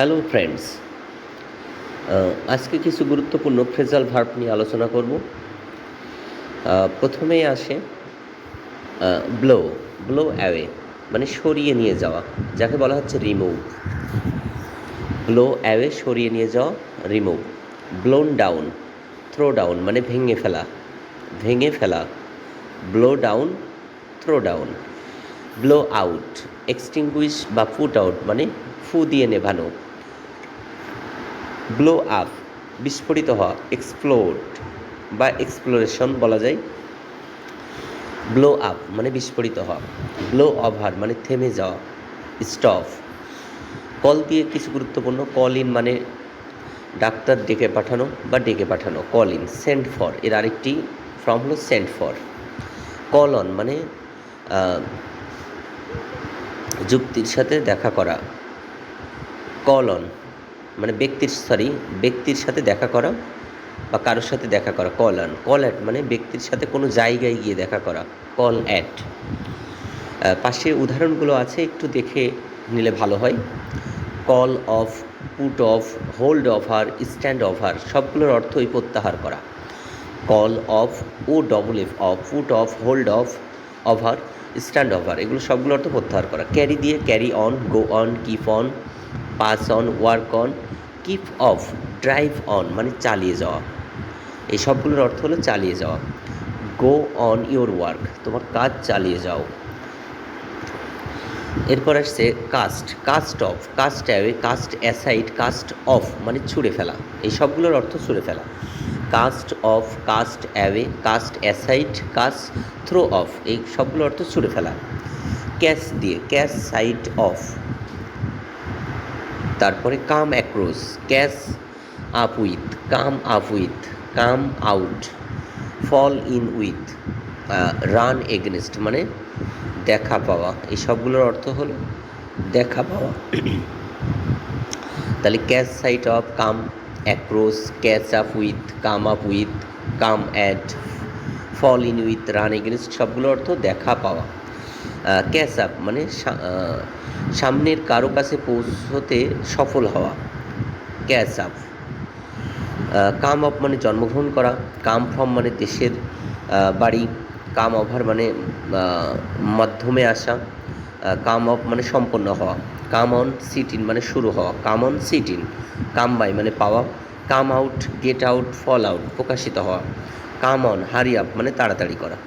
Hello friends, আজকে কিছু গুরুত্বপূর্ণ ফ্রেজাল ভার্ব নিয়ে আলোচনা করব। প্রথমেই আসে ব্লো। ব্লো অ্যাওয়ে মানে সরিয়ে নিয়ে যাওয়া, যাকে বলা হচ্ছে রিমুভ। ব্লো অ্যাওয়ে সরিয়ে নিয়ে যাওয়া, remove. Blown down, throw down মানে ভেঙে ফেলা, ভেঙে ফেলা। Blow down, throw down. Blow out, extinguish বা ফুট আউট মানে ফু দিয়ে নেভানো। ব্লো আপ, বিস্ফোরিত হওয়া, এক্সপ্লোড বা এক্সপ্লোরেশন বলা যায়। ব্লো আপ মানে বিস্ফোরিত হওয়া। ব্লো ওভার মানে থেমে যাওয়া, স্টপ। কল দিয়ে কিছু গুরুত্বপূর্ণ, কল ইন মানে ডাক্তার ডেকে পাঠানো বা ডেকে পাঠানো, কল ইন। সেন্ড ফর, এর আরেকটি ফর্ম হলো সেন্ড ফর। কল অন মানে যুক্তির সাথে দেখা করা। কল অন মানে ব্যক্তির সাথে দেখা করা বা কারোর সাথে দেখা করা, কল অন। কল অ্যাট মানে ব্যক্তির সাথে কোনো জায়গায় গিয়ে দেখা করা, কল অ্যাট। পাশে উদাহরণগুলো আছে, একটু দেখে নিলে ভালো হয়। Call off, put off, hold over, stand over, সবগুলোর অর্থই প্রত্যাহার করা। Call off, O double F, off, put off, hold off, over, stand over, এগুলো সবগুলো অর্থ প্রত্যাহার করা। ক্যারি দিয়ে carry on, go on, keep on, pass on, work on. Keep off, drive on মানে চালিয়ে যাওয়া, এই সবগুলোর অর্থ হলো চালিয়ে যাওয়া। গো অন ইওর ওয়ার্ক, তোমার কাজ চালিয়ে যাও। এরপর আসছে cast. Cast off, cast away, cast aside, cast off মানে ছুঁড়ে ফেলা, এই সবগুলোর অর্থ ছুঁড়ে ফেলা। Cast off, cast away, cast aside, cast throw off, এই সবগুলোর অর্থ ছুঁড়ে ফেলা। ক্যাশ দিয়ে ক্যাশ সাইড অফ। তারপরে come across, catch up with, come up with, come out, fall in with, run against মানে দেখা পাওয়া, এই সবগুলোর অর্থ হলো দেখা পাওয়া। তাহলে catch sight of, come across, catch up with, come up with, come at, fall in with, run against, সবগুলোর অর্থ দেখা পাওয়া। ক্যাচ আপ মানে সামনের কারো কাছে পৌঁছতে সফল হওয়া, ক্যাচ আপ। কাম আপ মানে জন্মগ্রহণ করা, কাম ফ্রম মানে দেশের বাড়ি, কাম ওভার মানে মাধ্যমে আসা, কাম অফ মানে সম্পন্ন হওয়া, কাম অন সিট ইন মানে শুরু হওয়া, come on sit in. Come by মানে পাওয়া, come out, get out, fall out প্রকাশিত হওয়া, কাম অন হারি আপ মানে তাড়াতাড়ি করা।